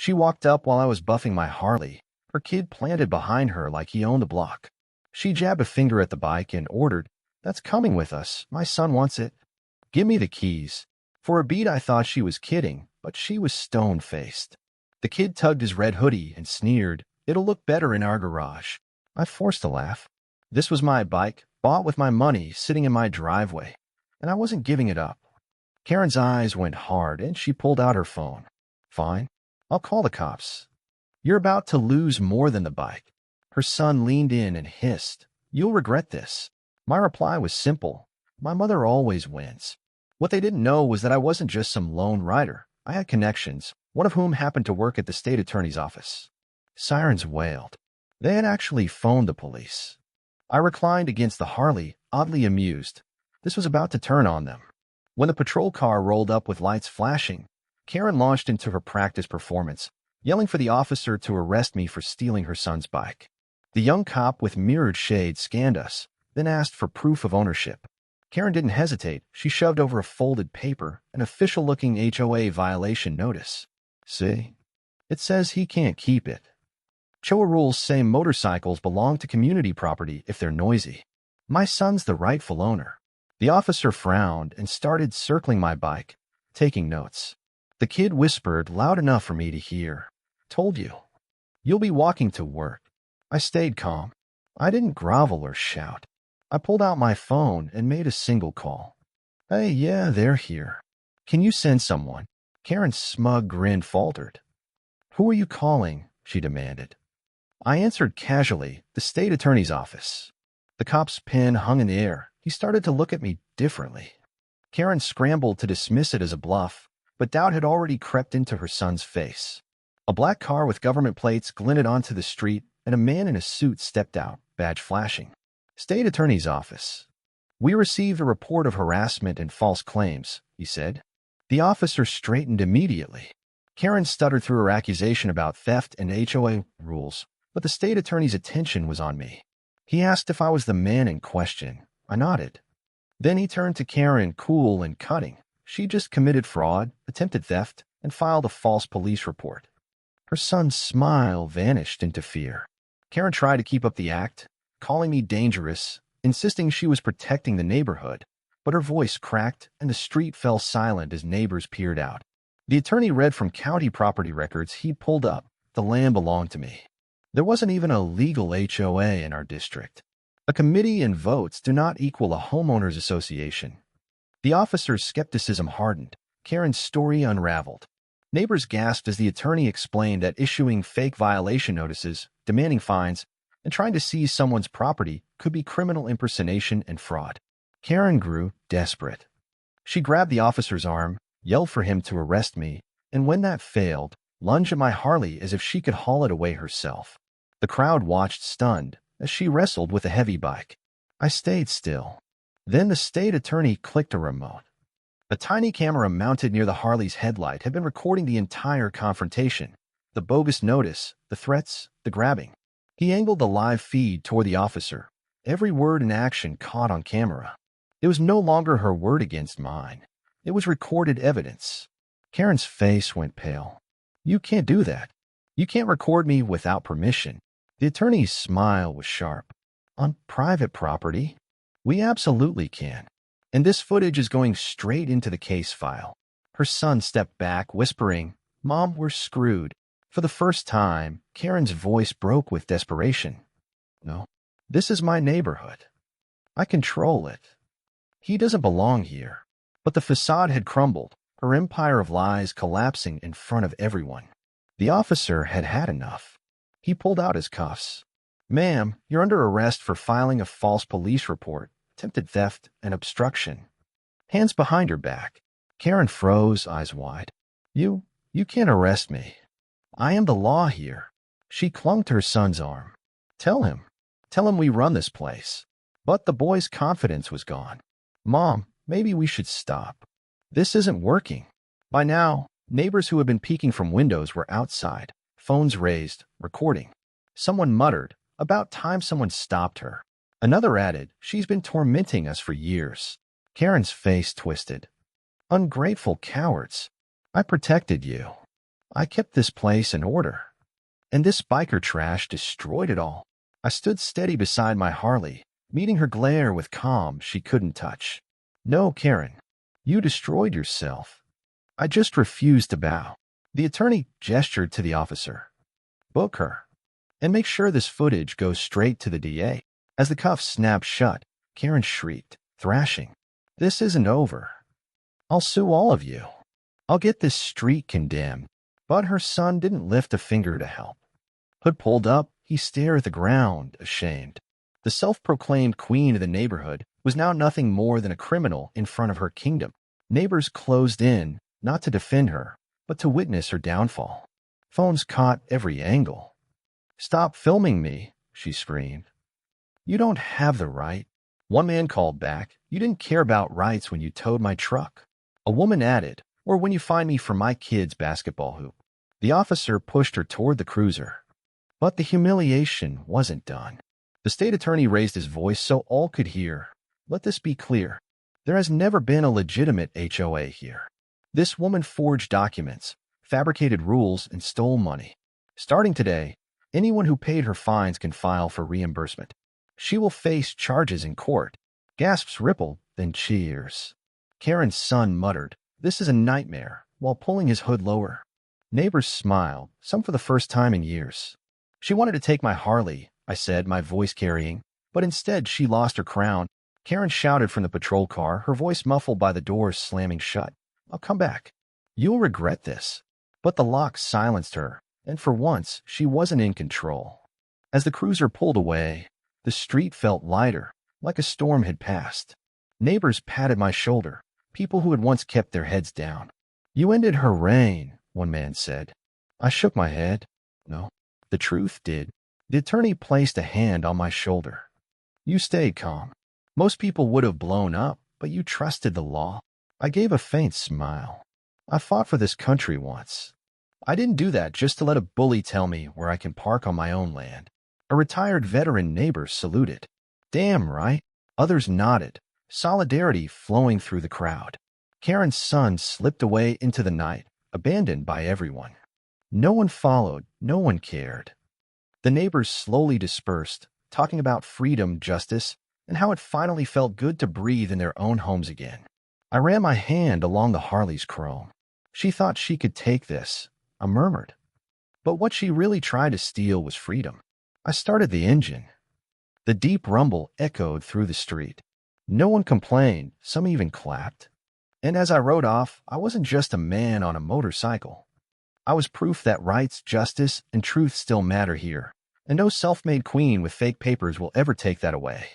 She walked up while I was buffing my Harley, her kid planted behind her like he owned the block. She jabbed a finger at the bike and ordered, "That's coming with us. My son wants it." "Give me the keys." For a beat I thought she was kidding, but she was stone-faced. The kid tugged his red hoodie and sneered, "It'll look better in our garage." I forced a laugh. This was my bike, bought with my money, sitting in my driveway, and I wasn't giving it up. Karen's eyes went hard, and she pulled out her phone. "Fine. I'll call the cops." "You're about to lose more than the bike." Her son leaned in and hissed, "You'll regret this." My reply was simple. My mother always wins. What they didn't know was that I wasn't just some lone rider. I had connections, one of whom happened to work at the state attorney's office. Sirens wailed. They had actually phoned the police. I reclined against the Harley, oddly amused. This was about to turn on them. When the patrol car rolled up with lights flashing, Karen launched into her practice performance, yelling for the officer to arrest me for stealing her son's bike. The young cop with mirrored shades scanned us, then asked for proof of ownership. Karen didn't hesitate. She shoved over a folded paper an official-looking HOA violation notice. "See? It says he can't keep it." HOA rules say motorcycles belong to community property if they're noisy. My son's the rightful owner. The officer frowned and started circling my bike, taking notes. The kid whispered loud enough for me to hear, "Told you. You'll be walking to work." I stayed calm. I didn't grovel or shout. I pulled out my phone and made a single call. "Hey, yeah, they're here. Can you send someone?" Karen's smug grin faltered. "Who are you calling?" she demanded. I answered casually, "The state attorney's office." The cop's pen hung in the air. He started to look at me differently. Karen scrambled to dismiss it as a bluff, but doubt had already crept into her son's face. A black car with government plates glinted onto the street, and a man in a suit stepped out, badge flashing. "State attorney's office. We received a report of harassment and false claims," he said. The officer straightened immediately. Karen stuttered through her accusation about theft and HOA rules, but the state attorney's attention was on me. He asked if I was the man in question. I nodded. Then he turned to Karen, cool and cutting. She just committed fraud, attempted theft, and filed a false police report. Her son's smile vanished into fear. Karen tried to keep up the act, calling me dangerous, insisting she was protecting the neighborhood, but her voice cracked and the street fell silent as neighbors peered out. The attorney read from county property records he pulled up. The land belonged to me. There wasn't even a legal HOA in our district. A committee and votes do not equal a homeowners association. The officer's skepticism hardened. Karen's story unraveled. Neighbors gasped as the attorney explained that issuing fake violation notices, demanding fines, and trying to seize someone's property could be criminal impersonation and fraud. Karen grew desperate. She grabbed the officer's arm, yelled for him to arrest me, and when that failed, lunged at my Harley as if she could haul it away herself. The crowd watched stunned as she wrestled with a heavy bike. I stayed still. Then the state attorney clicked a remote. A tiny camera mounted near the Harley's headlight had been recording the entire confrontation, the bogus notice, the threats, the grabbing. He angled the live feed toward the officer, every word and action caught on camera. It was no longer her word against mine. It was recorded evidence. Karen's face went pale. "You can't do that. You can't record me without permission." The attorney's smile was sharp. "On private property? We absolutely can. And this footage is going straight into the case file." Her son stepped back, whispering, "Mom, we're screwed." For the first time, Karen's voice broke with desperation. "No, this is my neighborhood. I control it. He doesn't belong here." But the facade had crumbled, her empire of lies collapsing in front of everyone. The officer had had enough. He pulled out his cuffs. "Ma'am, you're under arrest for filing a false police report, attempted theft, and obstruction." Hands behind her back. Karen froze, eyes wide. You can't arrest me. I am the law here." She clung to her son's arm. Tell him we run this place." But the boy's confidence was gone. "Mom, maybe we should stop. This isn't working." By now, neighbors who had been peeking from windows were outside, phones raised, recording. Someone muttered, "About time someone stopped her." Another added, "She's been tormenting us for years." Karen's face twisted. "Ungrateful cowards. I protected you." I kept this place in order, and this biker trash destroyed it all. I stood steady beside my Harley, meeting her glare with calm she couldn't touch. No, Karen, you destroyed yourself. I just refused to bow. The attorney gestured to the officer. Book her, and make sure this footage goes straight to the DA. As the cuffs snapped shut, Karen shrieked, thrashing. This isn't over. I'll sue all of you. I'll get this street condemned. But her son didn't lift a finger to help. Hood pulled up, he stared at the ground, ashamed. The self-proclaimed queen of the neighborhood was now nothing more than a criminal in front of her kingdom. Neighbors closed in, not to defend her, but to witness her downfall. Phones caught every angle. Stop filming me, she screamed. You don't have the right. One man called back, you didn't care about rights when you towed my truck. A woman added, or when you find me for my kid's basketball hoop. The officer pushed her toward the cruiser. But the humiliation wasn't done. The state attorney raised his voice so all could hear. Let this be clear. There has never been a legitimate HOA here. This woman forged documents, fabricated rules, and stole money. Starting today, anyone who paid her fines can file for reimbursement. She will face charges in court. Gasps rippled, then cheers. Karen's son muttered, "This is a nightmare," while pulling his hood lower. Neighbors smiled, some for the first time in years. She wanted to take my Harley, I said, my voice carrying, but instead she lost her crown. Karen shouted from the patrol car, her voice muffled by the doors slamming shut. I'll come back. You'll regret this. But the lock silenced her, and for once she wasn't in control. As the cruiser pulled away, the street felt lighter, like a storm had passed. Neighbors patted my shoulder, people who had once kept their heads down. You ended her reign, one man said. I shook my head. No, the truth did. The attorney placed a hand on my shoulder. You stayed calm. Most people would have blown up, but you trusted the law. I gave a faint smile. I fought for this country once. I didn't do that just to let a bully tell me where I can park on my own land. A retired veteran neighbor saluted. Damn right. Others nodded, solidarity flowing through the crowd. Karen's son slipped away into the night, abandoned by everyone. No one followed, no one cared. The neighbors slowly dispersed, talking about freedom, justice, and how it finally felt good to breathe in their own homes again. I ran my hand along the Harley's chrome. She thought she could take this, I murmured. But what she really tried to steal was freedom. I started the engine. The deep rumble echoed through the street. No one complained, some even clapped. And as I rode off, I wasn't just a man on a motorcycle. I was proof that rights, justice, and truth still matter here, and no self-made queen with fake papers will ever take that away.